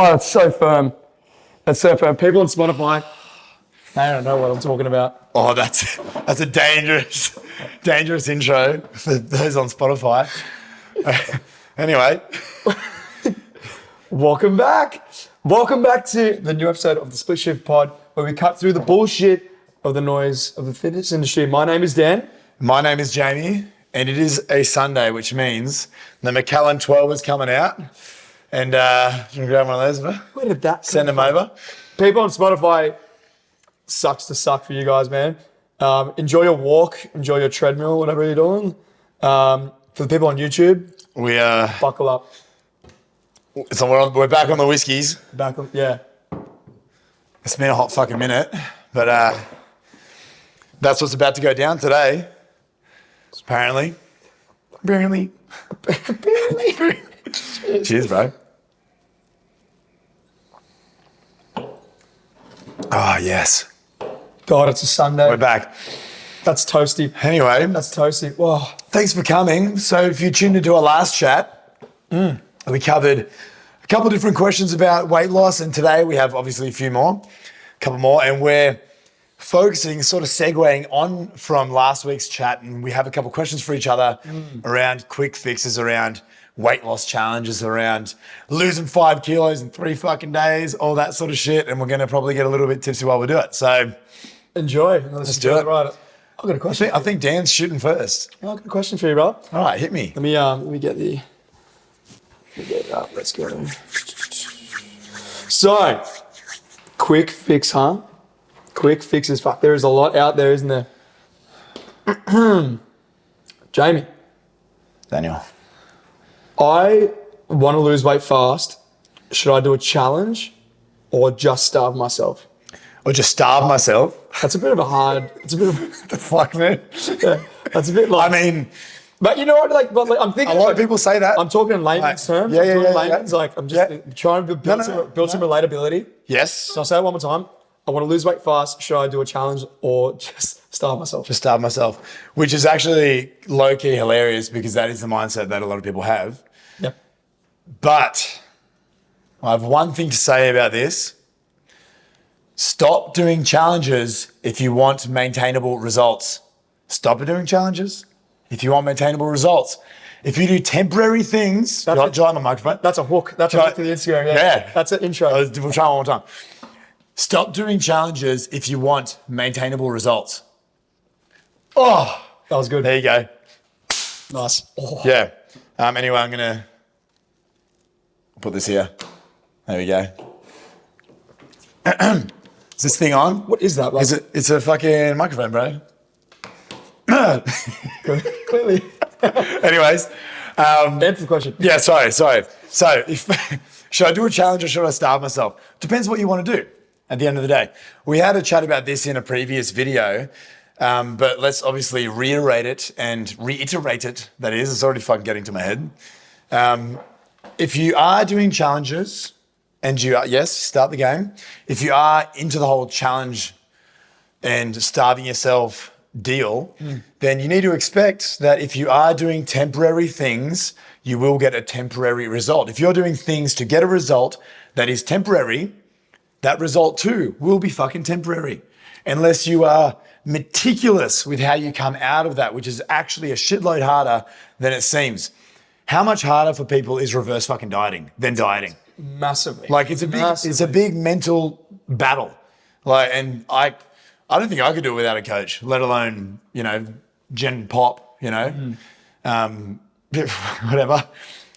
Oh, that's so firm. That's so firm. People on Spotify, they don't know what I'm talking about. Oh, that's a dangerous intro for those on Spotify. Anyway. Welcome back. Welcome back to the new episode of the Split Shift Pod, where we cut through the bullshit of the noise of the fitness industry. My name is Dan. My name is Jamie, and it is a Sunday, which means the Macallan 12 is coming out. And you want to grab one of those, bro? Where did that Send them over. People on Spotify, sucks to suck for you guys, man. Enjoy your walk, enjoy your treadmill, whatever you're doing. For the people on YouTube, We buckle up. so we're back on the whiskeys. Back on, yeah. It's been a hot fucking minute, but that's what's about to go down today. Apparently. Cheers, bro. Oh, yes. God, it's a Sunday. We're back. That's toasty. Anyway, That's toasty. Whoa. thanks for coming. So if you tuned into our last chat, we covered a couple of different questions about weight loss, and today we have obviously a couple more, and we're focusing, sort of segueing on from last week's chat, and we have a couple of questions for each other around quick fixes, around weight loss challenges, around losing 5 kilos in 3 fucking days, all that sort of shit, and we're going to probably get a little bit tipsy while we do it. So Enjoy. let's do it. Right. I've got a question. I think Dan's shooting first. I've got a question for you, bro. All right, hit me. Let me get it up. Let's go. So, quick fix, huh? Quick fixes. Fuck, there is a lot out there, isn't there? Jamie, Daniel. I want to lose weight fast. Should I do a challenge or just starve myself? Or just starve myself. That's a bit of a hard. It's a bit of. The fuck, man? Yeah, that's a bit like. I mean, but you know what? Like I'm thinking. a lot of people say that. I'm talking in layman's terms. Yeah, I'm yeah, talking yeah, layman's. yeah. Like I'm just trying to build some relatability. Yes. So I'll say it one more time. I want to lose weight fast. Should I do a challenge or just starve myself? Just starve myself, which is actually low-key hilarious because that is the mindset that a lot of people have. Yep. But I have one thing to say about this. Stop doing challenges if you want maintainable results. Stop doing challenges if you want maintainable results. If you do temporary things, do you like the microphone? That's a hook. That's a hook to the Instagram. Yeah. That's an intro. We'll try one more time. Stop doing challenges if you want maintainable results. Oh, That was good. there you go. Nice. Oh. Yeah. Anyway, I'm gonna put this here. There we go. Is this thing on? What is that? Like? It's a fucking microphone, bro. Clearly. Anyways, Answer the question. yeah. Sorry. So, should I do a challenge or should I starve myself? Depends what you want to do. At the end of the day, we had a chat about this in a previous video, but let's obviously reiterate it. That is, it's already fucking getting to my head. If you are doing challenges and you are, yes, start the game. If you are into the whole challenge and starving yourself deal, then you need to expect that if you are doing temporary things, you will get a temporary result. If you're doing things to get a result that is temporary, that result too will be fucking temporary. Unless you are meticulous with how you come out of that, which is actually a shitload harder than it seems. How much harder for people is reverse fucking dieting than dieting? Massively. Like it's a big mental battle. Like, and I don't think I could do it without a coach, let alone, Gen Pop, whatever.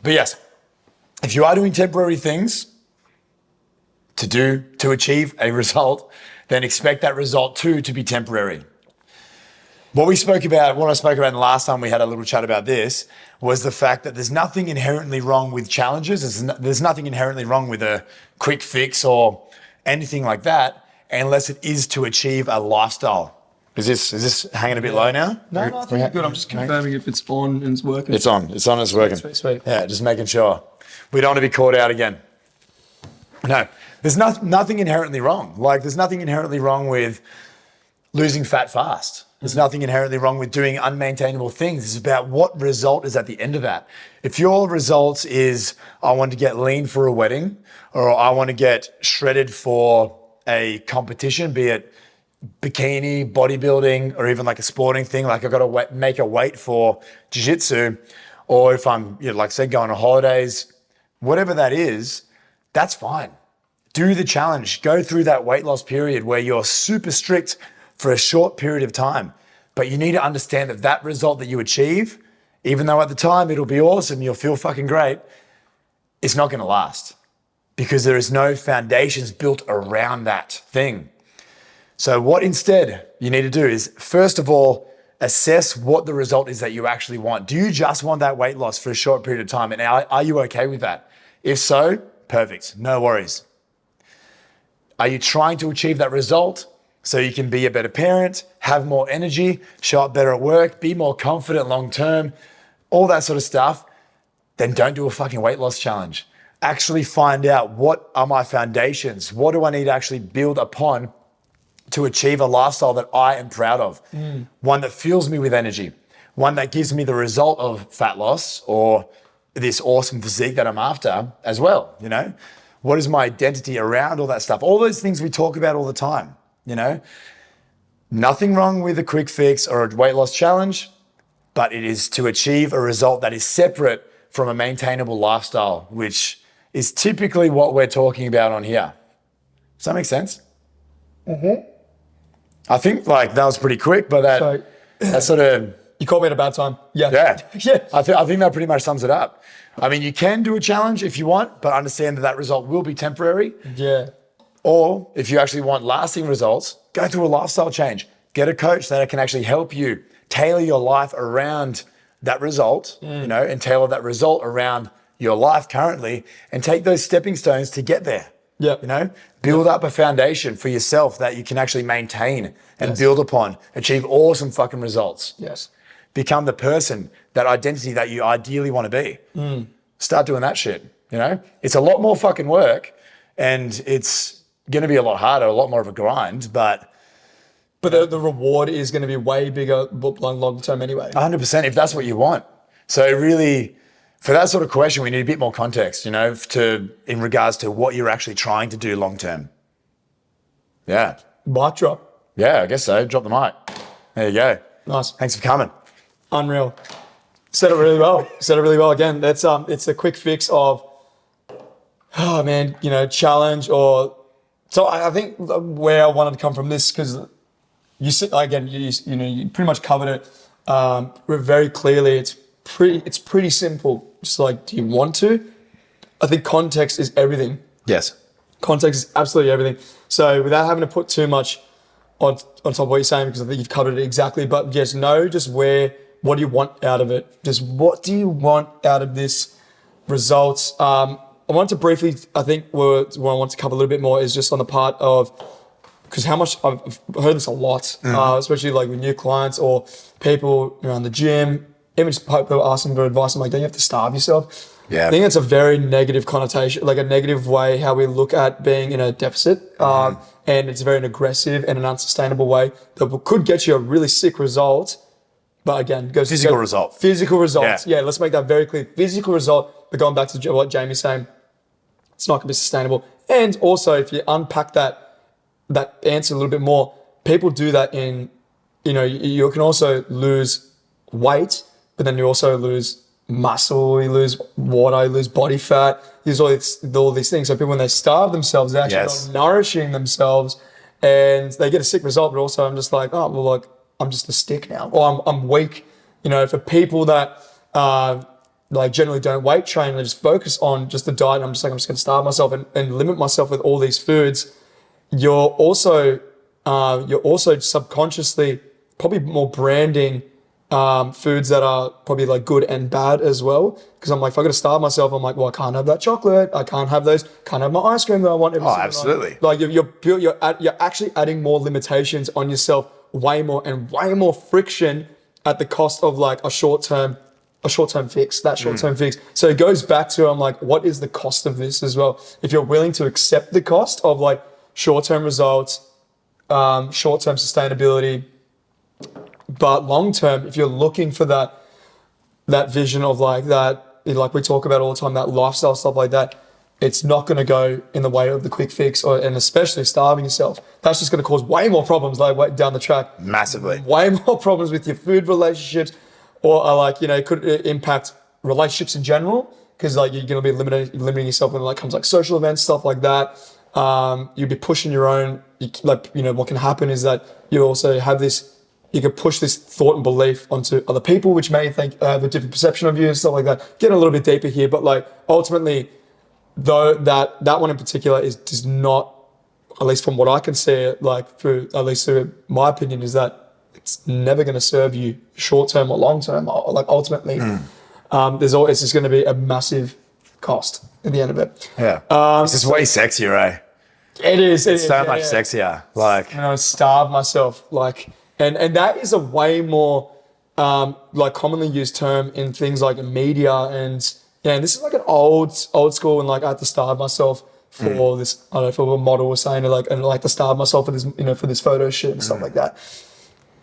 But yes, if you are doing temporary things to achieve a result, then expect that result too to be temporary. What I spoke about in the last time we had a little chat about this was the fact that there's nothing inherently wrong with challenges. There's nothing inherently wrong with a quick fix or anything like that, unless it is to achieve a lifestyle. Is this hanging a bit low now? No, I think it's good. I'm just confirming if it's on and it's working. It's on. It's working. Sweet. Yeah, just making sure. We don't want to be caught out again. No, there's nothing inherently wrong. Like, there's nothing inherently wrong with losing fat fast. There's nothing inherently wrong with doing unmaintainable things. It's about what result is at the end of that. If your result is, I want to get lean for a wedding, or I want to get shredded for a competition, be it bikini, bodybuilding, or even like a sporting thing, like I've got to make a weight for jiu-jitsu, or if I'm, like I said, going on holidays, whatever that is, that's fine. Do the challenge. Go through that weight loss period where you're super strict for a short period of time. But you need to understand that that result that you achieve, even though at the time it'll be awesome, you'll feel fucking great, it's not going to last because there is no foundations built around that thing. So what instead you need to do is, first of all, assess what the result is that you actually want. Do you just want that weight loss for a short period of time? And are you okay with that? If so, perfect, no worries. Are you trying to achieve that result so you can be a better parent, have more energy, show up better at work, be more confident long-term, all that sort of stuff? Then don't do a fucking weight loss challenge. Actually find out, what are my foundations? What do I need to actually build upon to achieve a lifestyle that I am proud of? One that fills me with energy, one that gives me the result of fat loss or this awesome physique that I'm after as well, What is my identity around all that stuff? All those things we talk about all the time, Nothing wrong with a quick fix or a weight loss challenge, but it is to achieve a result that is separate from a maintainable lifestyle, which is typically what we're talking about on here. Does that make sense? I think that was pretty quick, but that sort of... You caught me at a bad time. Yeah. Yeah. I think that pretty much sums it up. I mean, you can do a challenge if you want, but understand that result will be temporary. Yeah. Or if you actually want lasting results, go through a lifestyle change. Get a coach that can actually help you tailor your life around that result, and tailor that result around your life currently, and take those stepping stones to get there. Yeah. Build up a foundation for yourself that you can actually maintain and build upon, achieve awesome fucking results. Yes. Become the person, that identity that you ideally want to be. Start doing that shit, It's a lot more fucking work, and it's going to be a lot harder, a lot more of a grind, but the reward is going to be way bigger long term anyway. 100% if that's what you want. So really, for that sort of question, we need a bit more context, in regards to what you're actually trying to do long term. Yeah. Mic drop. Yeah, I guess so. Drop the mic. There you go. Nice. Thanks for coming. Unreal. Said it really well. Again, that's it's a quick fix of, challenge or. So I think where I wanted to come from this, because you pretty much covered it very clearly. It's pretty simple. Just like, do you want to? I think context is everything. Yes. Context is absolutely everything. So without having to put too much on top of what you're saying, because I think you've covered it exactly, but just what do you want out of it? Just what do you want out of this results? I want to briefly, I think what I want to cover a little bit more is just on the part of, because how much I've heard this a lot, especially like with new clients or people around the gym, even just people asking for advice. I'm like, don't you have to starve yourself? Yeah. I think it's a very negative connotation, like a negative way how we look at being in a deficit. And it's very an aggressive and an unsustainable way that could get you a really sick result. But again, physical result. Physical results. Yeah, let's make that very clear. Physical result, but going back to what Jamie's saying, it's not going to be sustainable. And also, if you unpack that answer a little bit more, people do that in, you can also lose weight, but then you also lose muscle, you lose water, you lose body fat, you lose all these things. So people, when they starve themselves, they're actually not nourishing themselves, and they get a sick result. But also, I'm just like, I'm just a stick now, or I'm weak. For people that generally don't weight train, they just focus on just the diet. I'm just going to starve myself and limit myself with all these foods. You're also subconsciously probably more branding foods that are probably like good and bad as well. Because I'm like, if I got to starve myself, I'm like, well, I can't have that chocolate. I can't have those. Can't have my ice cream that I want every single night. Absolutely. Like you're actually adding more limitations on yourself, way more friction at the cost of like a short-term fix, that short-term fix. So it goes back to, I'm like, what is the cost of this as well? If you're willing to accept the cost of like short-term results, short-term sustainability, But long term, if you're looking for that vision of like that, like we talk about all the time, that lifestyle stuff like that, it's not going to go in the way of the quick fix, and especially starving yourself. That's just going to cause way more problems like way down the track. Massively. Way more problems with your food relationships, or like, you know, it could impact relationships in general, because like you're going to be limiting yourself when it like comes like social events, stuff like that. You'll be pushing your own, like, you know, what can happen is that you also have this, you can push this thought and belief onto other people, which may think have a different perception of you and stuff like that. Getting a little bit deeper here, but like ultimately, though, that one in particular does not, at least from what I can see, like through my opinion, is that it's never going to serve you short term or long term. Like ultimately, it's just going to be a massive cost at the end of it. Yeah, it's just way sexier, eh? It is. It's so much sexier. Like, you know, starve myself, like, and that is a way more like commonly used term in things like media and. Yeah, and this is like an old school, and like I had to starve myself for this. I don't know, for a model was saying, like, and like to starve myself for this, you know, for this photo shoot and stuff like that.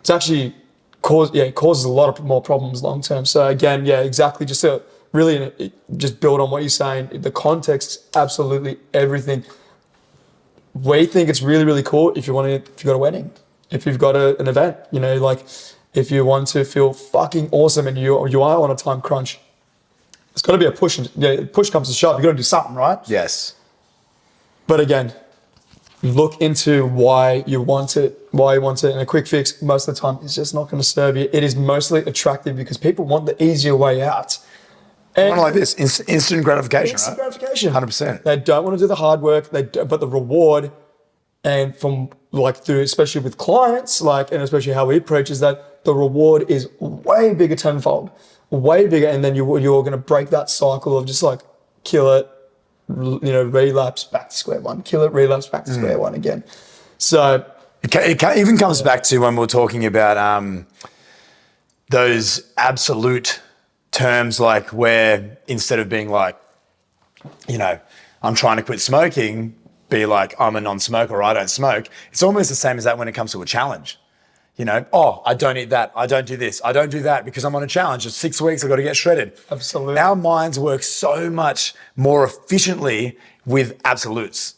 It's actually causes a lot of more problems long term. So again, yeah, exactly. Just to really just build on what you're saying. The context, absolutely everything. We think it's really, really cool if you've got a wedding, if you've got an event, you know, like if you want to feel fucking awesome and you are on a time crunch. It's got to be a push. Push comes to shove. You've got to do something, right? yes. But again, look into why you want it. And a quick fix, most of the time, is just not going to serve you. It is mostly attractive because people want the easier way out. And Kind of like this, instant gratification, instant right? gratification. 100%. They don't want to do the hard work. But the reward, and from like through, especially with clients, like, and especially how we approach, is that the reward is way bigger tenfold. Way bigger, and then you're going to break that cycle of just like kill it, you know, relapse back to square one, kill it, relapse back to square one again. So It even comes back to when we're talking about those absolute terms, like where instead of being like, you know, I'm trying to quit smoking, be like, I'm a non-smoker or I don't smoke. It's almost the same as that when it comes to a challenge. You know, oh, I don't eat that. I don't do this. I don't do that because I'm on a challenge. It's 6 weeks. I've got to get shredded. Absolutely. Our minds work so much more efficiently with absolutes.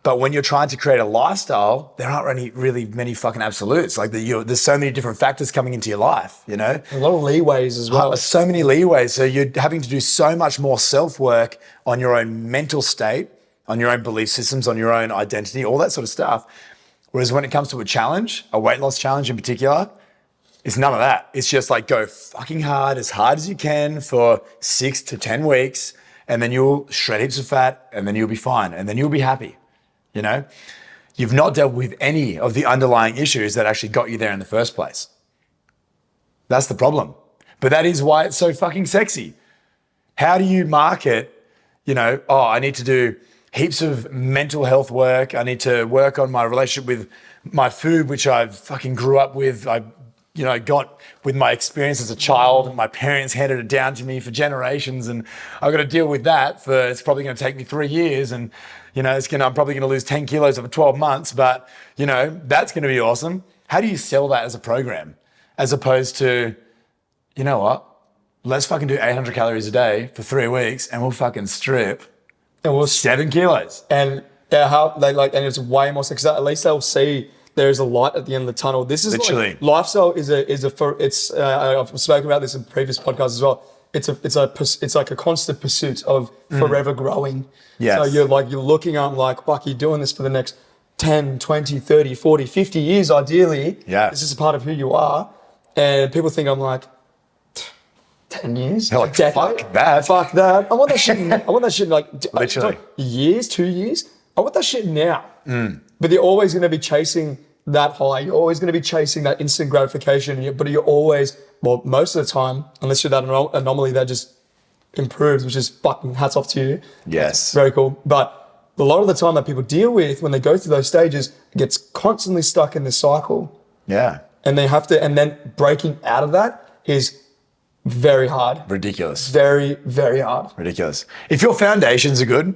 But when you're trying to create a lifestyle, there aren't really many fucking absolutes. Like there's so many different factors coming into your life, you know? a lot of leeways as well. So many leeways. So you're having to do so much more self-work on your own mental state, on your own belief systems, on your own identity, all that sort of stuff. Whereas when it comes to a challenge, a weight loss challenge in particular, it's none of that. It's just like go fucking hard as you can for 6 to 10 weeks, and then you'll shred heaps of fat, and then you'll be fine, and then you'll be happy, you know? You've not dealt with any of the underlying issues that actually got you there in the first place. That's the problem. But that is why it's so fucking sexy. How do you market, you know, oh, I need to do heaps of mental health work. I need to work on my relationship with my food, which I fucking grew up with. I, you know, got with my experience as a child, and my parents handed it down to me for generations, and I've got to deal with that it's probably going to take me 3 years, and you know, I'm probably going to lose 10 kilos over 12 months, but you know, that's going to be awesome. How do you sell that as a program, as opposed to, you know what, let's fucking do 800 calories a day for 3 weeks, and we'll fucking strip. And we'll 7 kilos. And how they like, and it's way more because at least they'll see there's a light at the end of the tunnel. This is literally like, lifestyle I've spoken about this in previous podcasts as well. It's like a constant pursuit of forever growing. Yes. So you're looking up like, fuck, you're doing this for the next 10, 20, 30, 40, 50 years ideally. Yeah. This is a part of who you are. And people think I'm like, 10 years? They're like, fuck that. Fuck that. I want that shit. I want that shit like Literally. years, 2 years. I want that shit now. But you're always going to be chasing that high. You're always going to be chasing that instant gratification. But you're always, well, most of the time, unless you're that anomaly that just improves, which is fucking hats off to you. Yes. Very cool. But a lot of the time that people deal with when they go through those stages gets constantly stuck in this cycle. Yeah. And they have to, and then breaking out of that is very hard. Ridiculous. Very, very hard. Ridiculous. If your foundations are good,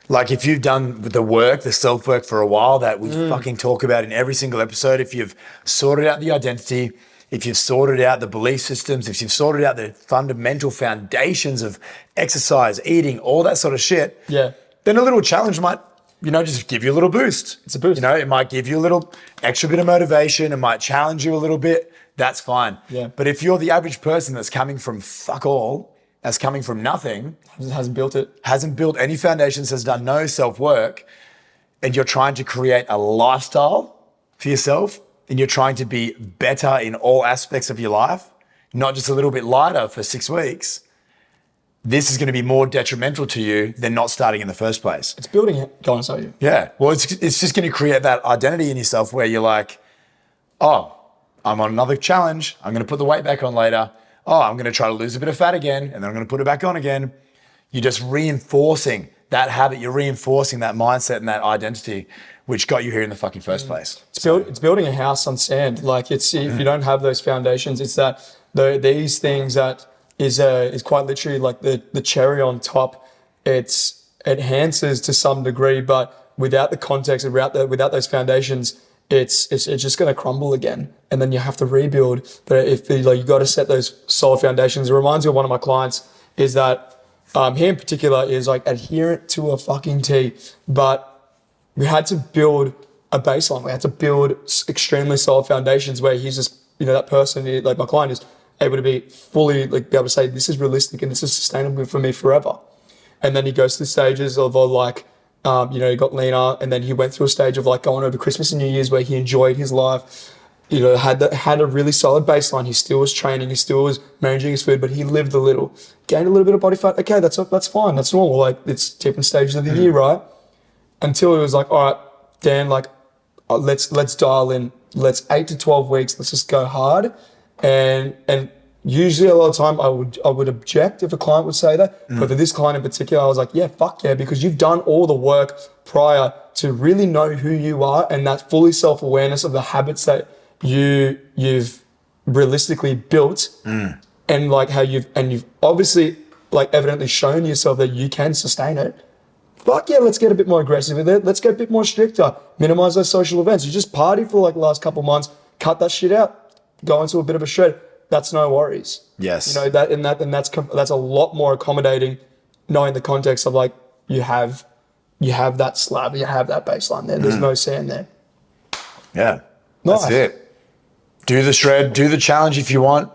like if you've done the work, the self-work for a while that we fucking talk about in every single episode, if you've sorted out the identity, if you've sorted out the belief systems, if you've sorted out the fundamental foundations of exercise, eating, all that sort of shit, then a little challenge might, just give you a little boost. It's a boost. It might give you a little extra bit of motivation. It might challenge you a little bit. That's fine. Yeah. But if you're the average person that's coming from fuck all, that's coming from nothing, hasn't built it, hasn't built any foundations, has done no self-work, and you're trying to create a lifestyle for yourself, and you're trying to be better in all aspects of your life, not just a little bit lighter for 6 weeks, this is going to be more detrimental to you than not starting in the first place. It's building it. Go on, sorry. Yeah. Well, it's just going to create that identity in yourself where you're like, oh, I'm on another challenge. I'm going to put the weight back on later. Oh, I'm going to try to lose a bit of fat again, and then I'm going to put it back on again. You're just reinforcing that habit. You're reinforcing that mindset and that identity, which got you here in the fucking first place. It's building a house on sand. Like if you don't have those foundations, it's that these things that is quite literally like the cherry on top. It enhances to some degree, but without the context, without those foundations, it's just going to crumble again, and then you have to rebuild. But you got to set those solid foundations. It reminds me of one of my clients is that he in particular is like adherent to a fucking T, but we had to build a baseline. We had to build extremely solid foundations where he's just that person, like my client, is able to be fully be able to say this is realistic and this is sustainable for me forever. And then he goes through stages of he got leaner, and then he went through a stage of like going over Christmas and New Year's where he enjoyed his life, had a really solid baseline. He still was training, he still was managing his food, but he lived a little, gained a little bit of body fat. Okay, that's fine, that's normal. Like it's different stages of the year, right? Until it was like, all right, Dan, let's dial in. Let's 8 to 12 weeks. Let's just go hard. And usually a lot of time I would object if a client would say that, but for this client in particular, I was like, yeah, fuck yeah, because you've done all the work prior to really know who you are, and that fully self-awareness of the habits that you've realistically built, and like how you've obviously like evidently shown yourself that you can sustain it. Fuck yeah, let's get a bit more aggressive with it. Let's get a bit more stricter. Minimize those social events. You just party for like the last couple of months, cut that shit out. Go into a bit of a shred, that's no worries. Yes. That's a lot more accommodating, knowing the context of like you have that slab, you have that baseline there. There's no sand there. Yeah. Nice. That's it. Do the shred, do the challenge if you want,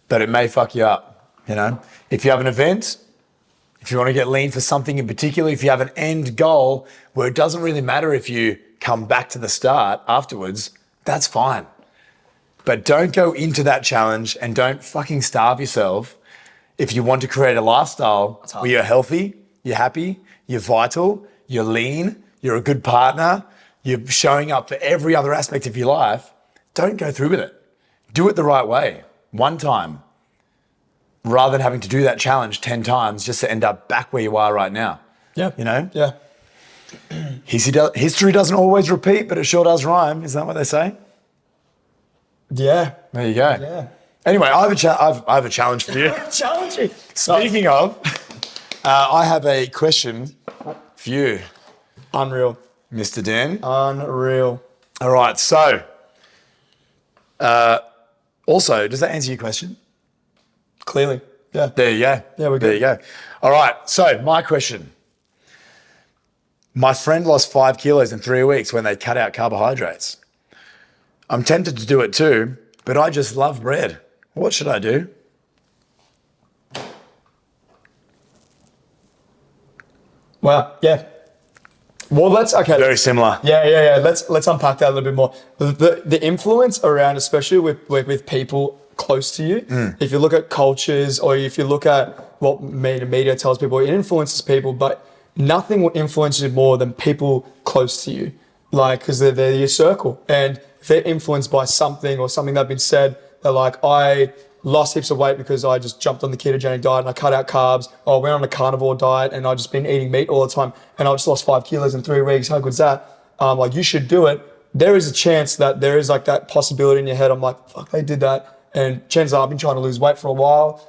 but it may fuck you up. If you have an event, if you want to get lean for something in particular, if you have an end goal where it doesn't really matter if you come back to the start afterwards, that's fine. But don't go into that challenge and don't fucking starve yourself if you want to create a lifestyle where you're healthy, you're happy, you're vital, you're lean, you're a good partner, you're showing up for every other aspect of your life. Don't go through with it. Do it the right way, one time, rather than having to do that challenge 10 times just to end up back where you are right now. Yeah. Yeah. History doesn't always repeat, but it sure does rhyme. Is that what they say? Yeah. There you go. Yeah. Anyway, I have a challenge for you. Challenging. Speaking of, I have a question for you, Unreal. Mr. Dan. Unreal. All right. So, also, does that answer your question? Clearly. Yeah. There you go. Yeah, we're good. There you go. All right. So, my question. My friend lost 5 kilos in 3 weeks when they cut out carbohydrates. I'm tempted to do it too, but I just love bread. What should I do? Wow. Yeah. Well, okay. Very similar. Yeah. Let's unpack that a little bit more. The influence around, especially with people close to you. If you look at cultures, or if you look at what media tells people, it influences people, but nothing will influence you more than people close to you. Like, because they're your circle, and if they're influenced by something or something that's been said, they're like, I lost heaps of weight because I just jumped on the ketogenic diet and I cut out carbs, or I went on a carnivore diet and I've just been eating meat all the time and I just lost 5 kilos in 3 weeks. How good's that? Like, you should do it. There is a chance that there is like that possibility in your head. I'm like, fuck, they did that. And chances are I've been trying to lose weight for a while.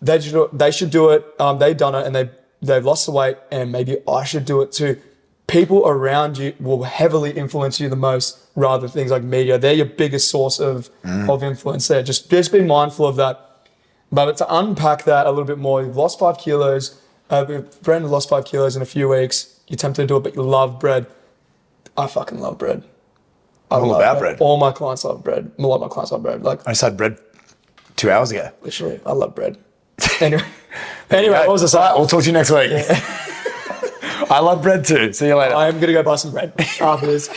They should do it. They've done it and they've lost the weight, and maybe I should do it too. people around you will heavily influence you the most rather than things like media. They're your biggest source of influence there. Just be mindful of that. But to unpack that a little bit more, you've lost 5 kilos. Brandon lost 5 kilos in a few weeks. You're tempted to do it, but you love bread. I fucking love bread. All about bread. All my clients love bread. A lot of my clients love bread. Like, I just had bread 2 hours ago. literally, I love bread. Anyway, what was I saying? We'll talk to you next week. I love bread too. See you later. I am gonna go buy some bread after this.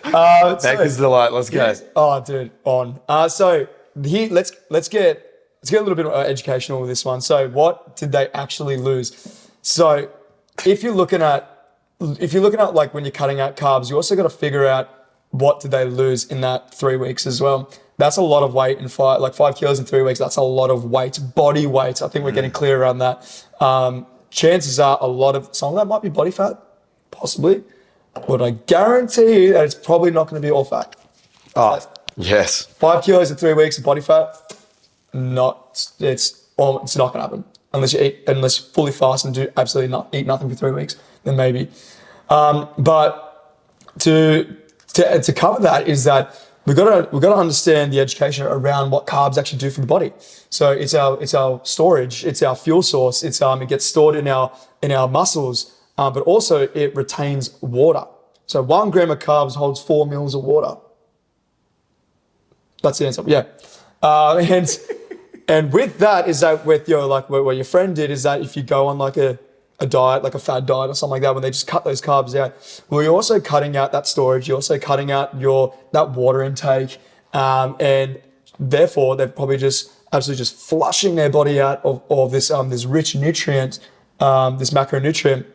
Baker's delight. Let's go. Oh, dude, on. So here, let's get a little bit educational with this one. So, what did they actually lose? So, if you're looking at like when you're cutting out carbs, you also got to figure out what did they lose in that 3 weeks as well. That's a lot of weight in 5 kilos in 3 weeks. That's a lot of weight, body weight. I think we're getting clear around that. Chances are some of that might be body fat, possibly, but I guarantee you that it's probably not going to be all fat. Oh, yes. 5 kilos in 3 weeks of body fat, it's not going to happen unless you fully fast and do absolutely eat nothing for 3 weeks. Then maybe. But to cover that is that we've got to understand the education around what carbs actually do for the body. So it's our storage, it's our fuel source, it gets stored in our muscles, but also it retains water. So 1 gram of carbs holds 4 mils of water. That's the answer. Yeah. And with that is that with what your friend did is that if you go on like a diet, like a fad diet or something like that, when they just cut those carbs out, well, you're also cutting out that storage, you're also cutting out that water intake, and therefore they're probably just absolutely just flushing their body out of this rich nutrient, this macronutrient,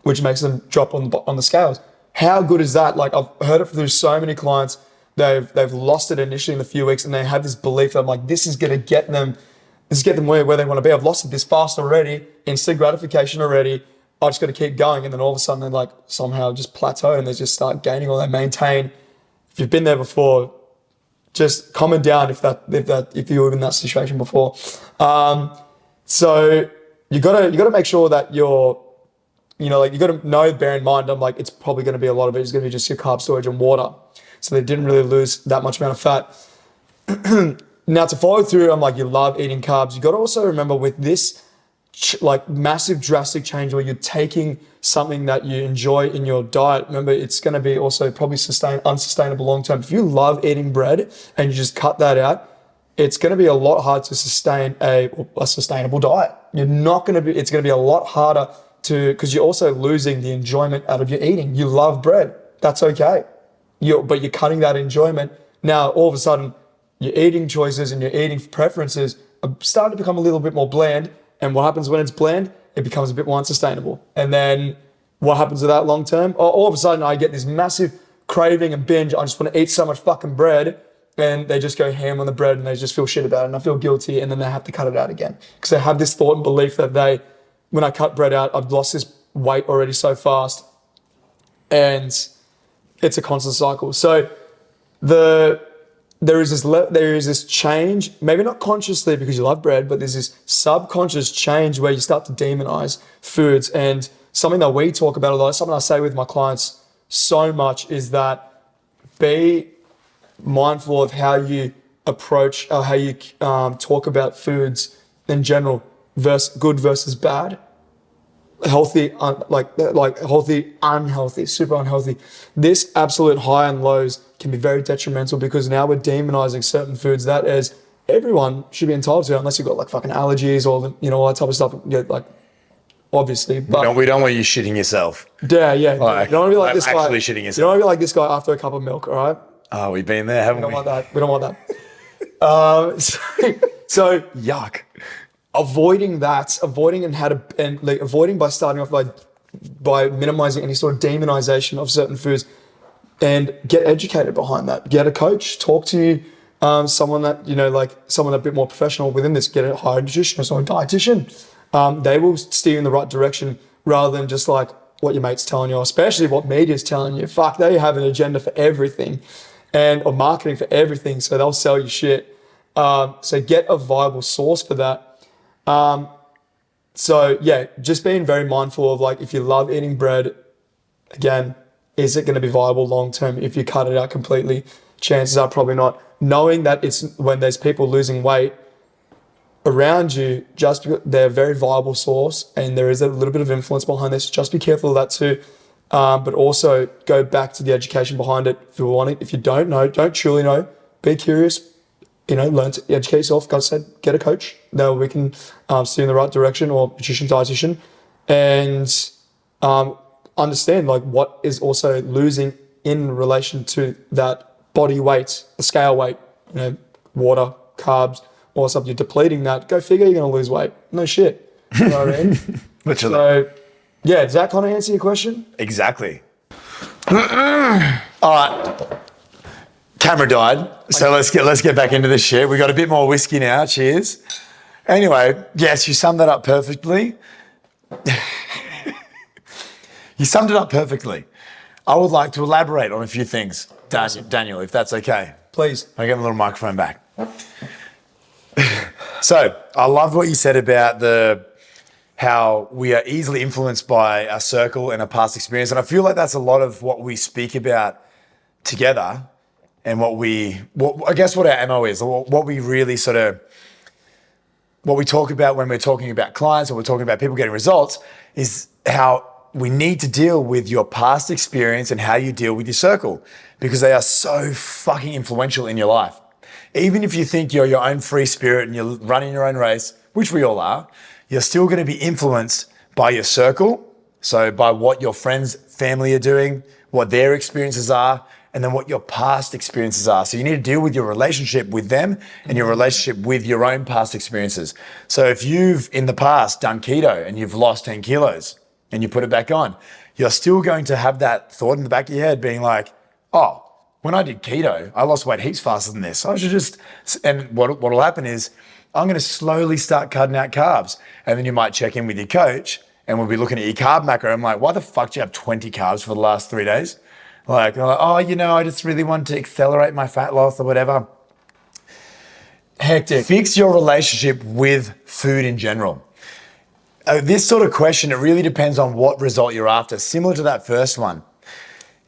which makes them drop on the scales. How good is that? Like, I've heard it through so many clients. They've lost it initially in a few weeks, and they have this belief that I'm like, this is going to get them where they want to be. I've lost it this fast already, instant gratification already. I just got to keep going. And then all of a sudden they like somehow just plateau and they just start gaining or they maintain. If you've been there before, just comment down if you were in that situation before. So you gotta make sure that you gotta know, bear in mind, I'm like, it's probably gonna be a lot of it is gonna be just your carb storage and water. So they didn't really lose that much amount of fat. Now, to follow through, I'm like, you love eating carbs. You got to also remember with this massive drastic change where you're taking something that you enjoy in your diet, remember, it's going to be also probably unsustainable long term. If you love eating bread and you just cut that out, it's going to be a lot harder to sustain a sustainable diet. It's going to be a lot harder because you're also losing the enjoyment out of your eating. You love bread. That's okay. But you're cutting that enjoyment. Now, all of a sudden, your eating choices and your eating preferences are starting to become a little bit more bland. And what happens when it's bland? It becomes a bit more unsustainable. And then what happens to that long term? All of a sudden, I get this massive craving and binge. I just want to eat so much fucking bread. And they just go ham on the bread and they just feel shit about it. And I feel guilty. And then they have to cut it out again. Because they have this thought and belief that when I cut bread out, I've lost this weight already so fast. And it's a constant cycle. So there is this change, maybe not consciously because you love bread, but there's this subconscious change where you start to demonize foods. And something that we talk about a lot, something I say with my clients so much is that be mindful of how you approach or how you talk about foods in general, good versus bad. Healthy, healthy, unhealthy, super unhealthy. This absolute high and lows can be very detrimental because now we're demonizing certain foods that as everyone should be entitled to, unless you've got like fucking allergies or all that type of stuff. Yeah, like obviously, but we don't want you shitting yourself. Yeah. You don't want to be like this guy. Actually shitting yourself. You don't want to be like this guy after a cup of milk. All right. Oh, we've been there, haven't we? We don't want that. So yuck. Avoiding by starting off by minimizing any sort of demonization of certain foods, and get educated behind that. Get a coach, talk to someone that someone a bit more professional within this. Get a higher nutritionist or a dietitian. They will steer you in the right direction rather than just like what your mate's telling you, especially what media's telling you. Fuck, they have an agenda for everything, or marketing for everything, so they'll sell you shit. So get a viable source for that. So yeah, just being very mindful of like, if you love eating bread again, is it going to be viable long term if you cut it out completely? Chances are probably not. Knowing that it's when there's people losing weight around you, just because they're a very viable source and there is a little bit of influence behind this, just be careful of that too. But also go back to the education behind it. If you want it, if you don't know, don't truly know, be curious, learn to educate yourself. Like I said, get a coach. Now we can steer in the right direction, or nutrition dietitian, and understand like what is also losing in relation to that body weight, the scale weight, water, carbs, or something. You're depleting that. Go figure you're going to lose weight. No shit. You know what I mean? Literally. So, yeah, does that kind of answer your question? Exactly. All right. Camera died, so let's get back into this shit. We got a bit more whiskey now. Cheers. Anyway, yes, you summed that up perfectly. You summed it up perfectly. I would like to elaborate on a few things, Daniel, if that's okay. Please. I get a little microphone back. So I love what you said about how we are easily influenced by our circle and our past experience. And I feel like that's a lot of what we speak about together, and what our MO is, or what we really what we talk about when we're talking about clients or we're talking about people getting results, is how we need to deal with your past experience and how you deal with your circle, because they are so fucking influential in your life. Even if you think you're your own free spirit and you're running your own race, which we all are, you're still going to be influenced by your circle. So by what your friends, family are doing, what their experiences are, and then what your past experiences are. So you need to deal with your relationship with them and your relationship with your own past experiences. So if you've in the past done keto and you've lost 10 kilos and you put it back on, you're still going to have that thought in the back of your head being like, oh, when I did keto, I lost weight heaps faster than this. I should just, and what'll happen is I'm going to slowly start cutting out carbs. And then you might check in with your coach and we'll be looking at your carb macro. I'm like, why the fuck do you have 20 carbs for the last 3 days? Like, oh, I just really want to accelerate my fat loss or whatever. Hectic. Fix your relationship with food in general. This sort of question, it really depends on what result you're after. Similar to that first one.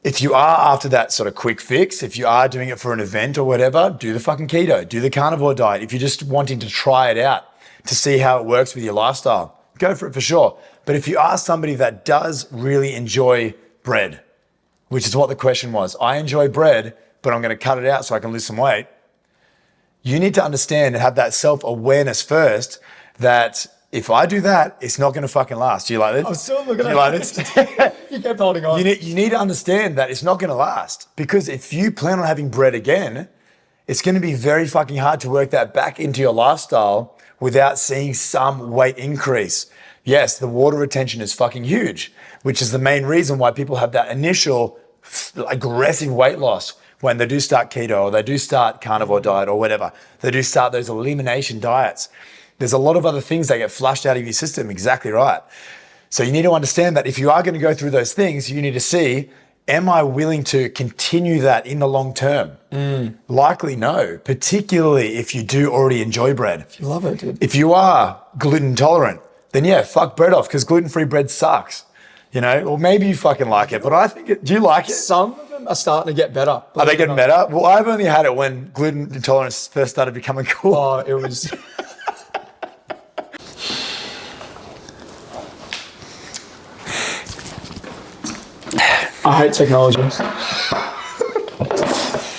If you are after that sort of quick fix, if you are doing it for an event or whatever, do the fucking keto, do the carnivore diet. If you're just wanting to try it out to see how it works with your lifestyle, go for it for sure. But if you are somebody that does really enjoy bread, which is what the question was, I enjoy bread, but I'm going to cut it out so I can lose some weight. You need to understand and have that self-awareness first that if I do that, it's not going to fucking last. Do you like this? I'm still looking at you like this? You kept holding on. You need to understand that it's not going to last, because if you plan on having bread again, it's going to be very fucking hard to work that back into your lifestyle without seeing some weight increase. Yes, the water retention is fucking huge, which is the main reason why people have that initial aggressive weight loss when they do start keto or they do start carnivore diet or whatever. They do start those elimination diets. There's a lot of other things that get flushed out of your system, exactly right. So you need to understand that if you are going to go through those things, you need to see, am I willing to continue that in the long term? Likely no, particularly if you do already enjoy bread. If you love it, dude. If you are gluten intolerant, then yeah, fuck bread off, because gluten-free bread sucks. Or maybe you fucking like it, but I think do you like it? Some of them are starting to get better. Are they getting better? Well, I've only had it when gluten intolerance first started becoming cool. Oh, it was... I hate technology.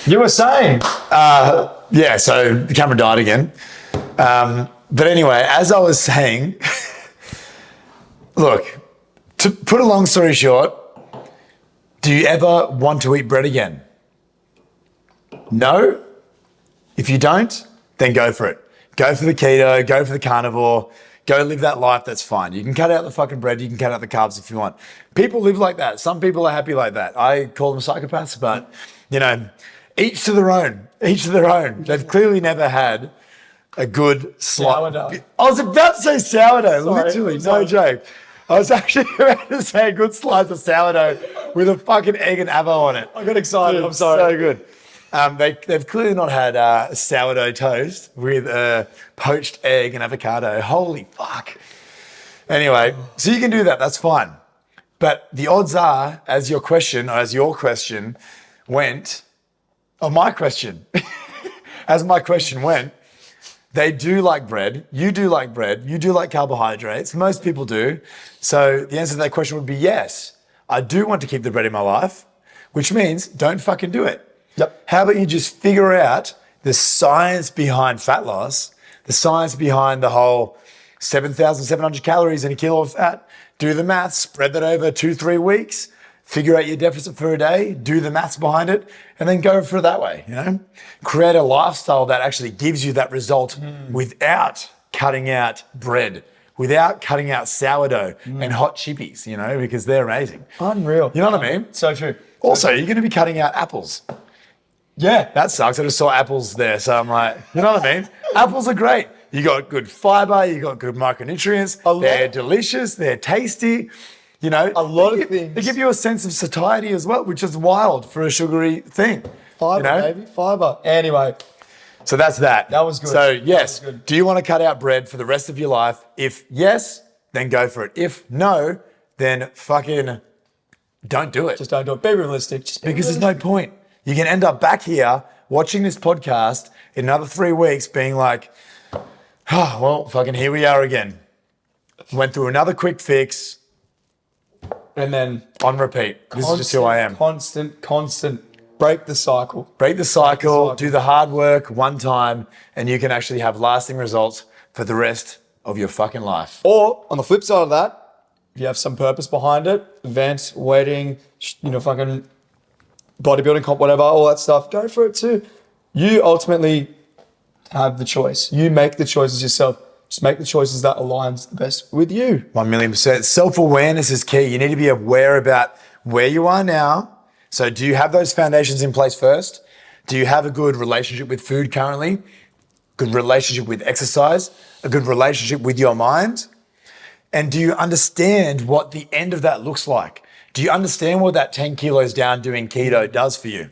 You were saying. Yeah, so the camera died again. But anyway, as I was saying, look, to put a long story short, do you ever want to eat bread again? No? If you don't, then go for it. Go for the keto, go for the carnivore, go live that life, that's fine. You can cut out the fucking bread, you can cut out the carbs if you want. People live like that. Some people are happy like that. I call them psychopaths, but each to their own, each to their own. They've clearly never had a good Sourdough. I was about to say sourdough, Sorry, literally, no joke. I was actually about to say a good slice of sourdough with a fucking egg and avo on it. I got excited, Dude, I'm sorry. So good. They've clearly not had sourdough toast with poached egg and avocado. Holy fuck. Anyway, so you can do that, that's fine. But the odds are, as your question went, or my question, as my question went, they do like bread. You do like bread. You do like carbohydrates. Most people do. So the answer to that question would be yes. I do want to keep the bread in my life, which means don't fucking do it. Yep. How about you just figure out the science behind fat loss, the science behind the whole 7,700 calories in a kilo of fat. Do the maths, spread that over 2-3 weeks, figure out your deficit for a day, do the maths behind it, and then go for it that way, Create a lifestyle that actually gives you that result without cutting out bread, without cutting out sourdough and hot chippies, because they're amazing. Unreal. You know what I mean? So true. Also, you're going to be cutting out apples. Yeah. That sucks. I just saw apples there. So I'm like, you know what I mean? Apples are great. You got good fiber. You got good micronutrients. They're delicious. They're tasty. A lot of things. They give you a sense of satiety as well, which is wild for a sugary thing. Fiber, baby. Fiber. Anyway. So that's that. That was good. So yes, do you want to cut out bread for the rest of your life? If yes, then go for it. If no, then fucking don't do it. Just don't do it. Be realistic. Because there's no point. You can end up back here watching this podcast in another 3 weeks being like, oh, well, fucking here we are again. Went through another quick fix. And then on repeat. This is just who I am. Constant. Break the cycle. Break the cycle, do the hard work one time, and you can actually have lasting results for the rest of your fucking life. Or on the flip side of that, if you have some purpose behind it, event, wedding, fucking bodybuilding comp, whatever, all that stuff, go for it too. You ultimately have the choice. You make the choices yourself. Just make the choices that aligns the best with you. 1,000,000%. Self-awareness is key. You need to be aware about where you are now. So do you have those foundations in place first? Do you have a good relationship with food currently? Good relationship with exercise? A good relationship with your mind? And do you understand what the end of that looks like? Do you understand what that 10 kilos down doing keto does for you?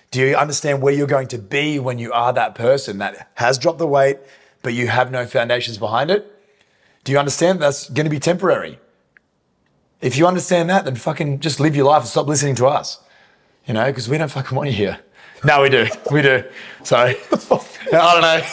Do you understand where you're going to be when you are that person that has dropped the weight, but you have no foundations behind it? Do you understand that's going to be temporary? If you understand that, then fucking just live your life and stop listening to us. Because we don't fucking want you here. No, we do. We do. Sorry. I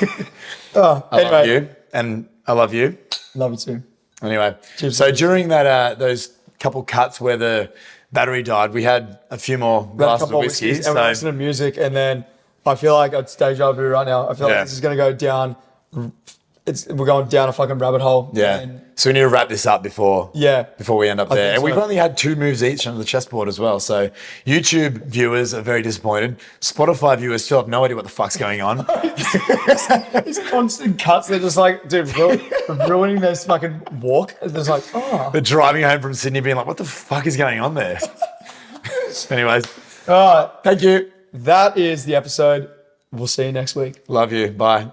don't know. I love you. And I love you. Love you too. Anyway, so during that those couple cuts where the battery died, we had a few more glasses of whiskey. And we listened to music, and then I feel like it's deja vu right now. I feel like this is going to go down. We're going down a fucking rabbit hole. Yeah. So we need to wrap this up before we end up there. And we've only had 2 moves each on the chessboard as well. So YouTube viewers are very disappointed. Spotify viewers still have no idea what the fuck's going on. These constant cuts, they're just like, dude, ruining this fucking walk. It's just like, oh. They're driving home from Sydney being like, what the fuck is going on there? Anyways. All right. Thank you. That is the episode. We'll see you next week. Love you. Bye.